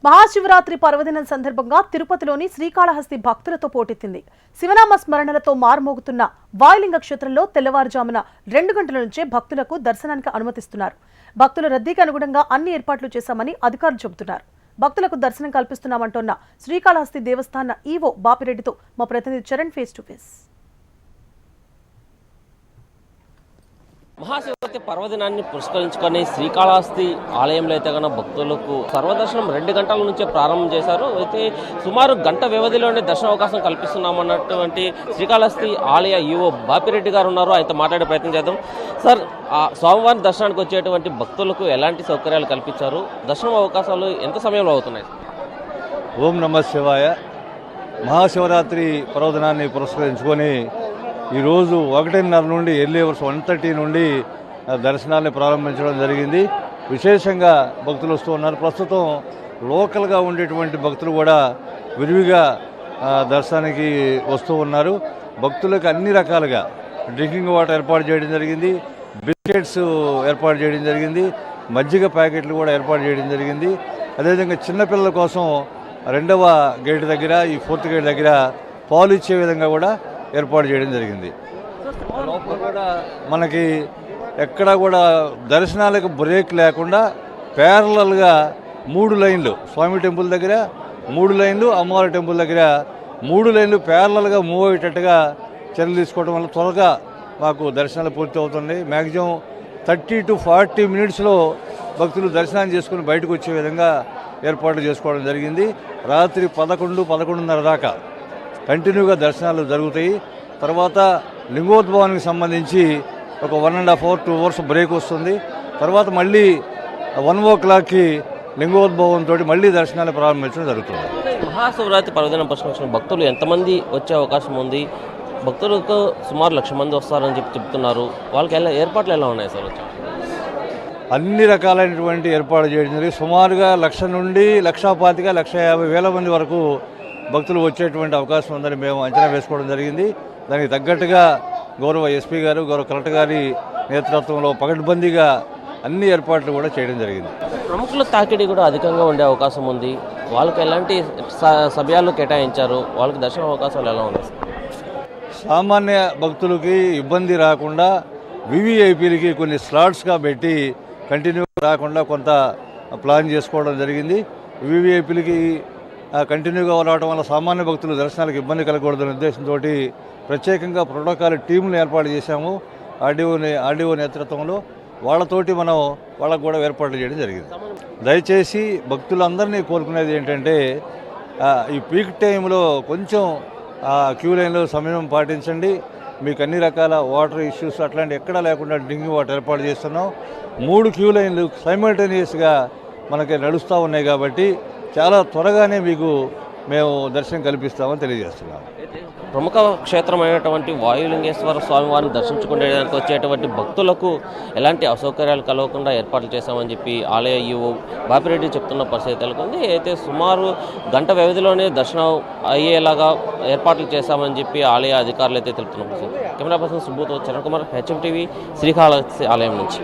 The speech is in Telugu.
మహాశివరాత్రి పర్వదినం సందర్భంగా తిరుపతిలోని శ్రీకాళహస్తి భక్తులతో పోటెత్తింది. శివనామ స్మరణలతో మారుమోగుతున్న వాయులింగ క్షేత్రంలో తెల్లవారుజామున 2 గంటల నుంచే భక్తులకు దర్శనానికి అనుమతిస్తున్నారు. భక్తుల రద్దీకి అనుగుణంగా అన్ని ఏర్పాట్లు చేశామని అధికారులు చెబుతున్నారు. భక్తులకు దర్శనం కల్పిస్తున్నామంటోన్న శ్రీకాళహస్తి దేవస్థాన ఈవో బాపిరెడ్డితో మా ప్రతినిధి Charan face to face. Mahashivratri పర్వదినాన్ని పురస్కరించుకొని శ్రీకాళహస్తి ఆలయంలో అయితే కన్నా భక్తులకు సర్వదర్శనం 2 గంటల నుంచే ప్రారంభం చేశారు. అయితే సుమారు గంట వ్యవధిలోనే దర్శన అవకాశం కల్పిస్తున్నామన్నటువంటి శ్రీకాళహస్తి ఆలయ ఈవో బాపిరెడ్డి గారు ఉన్నారు. ఆయనతో మాట్లాడే ప్రయత్నం చేద్దాం. సార్, స్వామివారి దర్శనానికి వచ్చేటువంటి భక్తులకు ఎలాంటి సౌకర్యాలు కల్పించారు? దర్శనం అవకాశాలు ఎంత సమయంలో అవుతున్నాయి? ఓం నమః శివాయ. మహాశివరాత్రి పర్వదినాన్ని పురస్కరించుకొని ఈరోజు 1:30 నుండి ఎర్లీ అవర్స్ 1:30 నుండి దర్శనాన్ని ప్రారంభించడం జరిగింది. విశేషంగా భక్తులు వస్తూ ఉన్నారు. ప్రస్తుతం లోకల్గా ఉండేటువంటి భక్తులు కూడా విరివిగా దర్శనానికి వస్తూ ఉన్నారు. భక్తులకు అన్ని రకాలుగా డ్రింకింగ్ వాటర్ ఏర్పాటు చేయడం జరిగింది, బిస్కెట్స్ ఏర్పాటు చేయడం జరిగింది, మజ్జిగ ప్యాకెట్లు కూడా ఏర్పాటు చేయడం జరిగింది. అదేవిధంగా చిన్నపిల్లల కోసం 2వ గేట్ దగ్గర, ఈ 4th గేట్ దగ్గర పాలు ఇచ్చే విధంగా కూడా ఏర్పాటు చేయడం జరిగింది. లోపల కూడా మనకి ఎక్కడా కూడా దర్శనాలకు బ్రేక్ లేకుండా ప్యారలల్గా 3 లైన్లు, స్వామి టెంపుల్ దగ్గర 3 లైన్లు, అమ్మవారి టెంపుల్ దగ్గర 3 లైన్లు ప్యారలల్గా మూవ్ అయ్యేటట్టుగా చర్యలు తీసుకోవడం వల్ల త్వరగా మాకు దర్శనాలు పూర్తి అవుతుంది. మ్యాక్సిమం 30 to 40 మినిట్స్లో భక్తులు దర్శనం చేసుకుని బయటకు వచ్చే విధంగా ఏర్పాట్లు చేసుకోవడం జరిగింది. రాత్రి 11-11:30 దాకా కంటిన్యూగా దర్శనాలు జరుగుతాయి. తర్వాత లింగోద్భవానికి సంబంధించి ఒక 1.5 hours 2 hours బ్రేక్ వస్తుంది. తర్వాత మళ్ళీ 1 o'clockకి లింగోద్భవంతో మళ్ళీ దర్శనాలు ప్రారంభించడం జరుగుతుంది. మహాశివరాత్రి పర్వదినం పురస్కరించిన భక్తులు ఎంతమంది వచ్చే అవకాశం ఉంది? భక్తులకు సుమారు 1,00,000 మంది వస్తారని చెప్తున్నారు. వాళ్ళకి ఏర్పాట్లు ఎలా ఉన్నాయి సార్? అన్ని రకాలైనటువంటి ఏర్పాటు చేయడం జరిగింది. సుమారుగా 1,00,000 నుండి 1,25,000 1,50,000 మంది వరకు భక్తులు వచ్చేటువంటి అవకాశం ఉందని మేము అంచనా వేసుకోవడం జరిగింది. దానికి తగ్గట్టుగా గౌరవ ఎస్పీ గారు, గౌరవ కలెక్టర్ గారి నేతృత్వంలో పకడ్బందీగా అన్ని ఏర్పాట్లు కూడా చేయడం జరిగింది. ప్రముఖుల తాకిడి కూడా అధికంగా ఉండే అవకాశం ఉంది. వాళ్ళకి ఎలాంటి సమయాలు కేటాయించారు? వాళ్ళకి దర్శన అవకాశాలు ఎలా ఉన్నాయి? సామాన్య భక్తులకి ఇబ్బంది రాకుండా వివిఐపీలకి కొన్ని స్లాట్స్గా పెట్టి కంటిన్యూ రాకుండా కొంత ప్లాన్ చేసుకోవడం జరిగింది. వివిఐపీలకి కంటిన్యూగా రావడం వల్ల సామాన్య భక్తులు దర్శనాలకు ఇబ్బంది కలగకూడదనే ఉద్దేశంతో ప్రత్యేకంగా ప్రోటోకాల్ టీంలు ఏర్పాటు చేశాము. ఆర్డీఓ నేతృత్వంలో వాళ్ళకు కూడా ఏర్పాట్లు చేయడం జరిగింది. దయచేసి భక్తులందరినీ కోరుకునేది ఏంటంటే, ఈ పీక్ టైంలో కొంచెం క్యూ లైన్లో సమయం పాటించండి. మీకు అన్ని రకాల వాటర్ ఇష్యూస్ అట్లాంటి ఎక్కడా లేకుండా డ్రింకింగ్ వాటర్ ఏర్పాటు చేస్తున్నాం. 3 క్యూ లైన్లు సైమల్టేనియస్గా మనకి నడుస్తూ ఉన్నాయి కాబట్టి చాలా త్వరగానే మీకు మేము దర్శనం కల్పిస్తామని తెలియజేస్తున్నాం. ప్రముఖ క్షేత్రమైనటువంటి వాయులింగేశ్వర స్వామివారిని దర్శించుకునేందుకు వచ్చేటువంటి భక్తులకు ఎలాంటి అసౌకర్యాలు కలగకుండా ఏర్పాట్లు చేశామని చెప్పి ఆలయ ఈవో బాపిరెడ్డి చెప్తున్న పరిస్థితి నెలకొంది. అయితే సుమారు గంట వ్యవధిలోనే దర్శనం అయ్యేలాగా ఏర్పాట్లు చేశామని చెప్పి ఆలయ అధికారులు అయితే తెలుపుతున్న పరిస్థితి. కెమెరా పర్సన్ సుబ్బుతో చరణ్ కుమార్, HM TV, శ్రీకాళహస్తి ఆలయం నుంచి.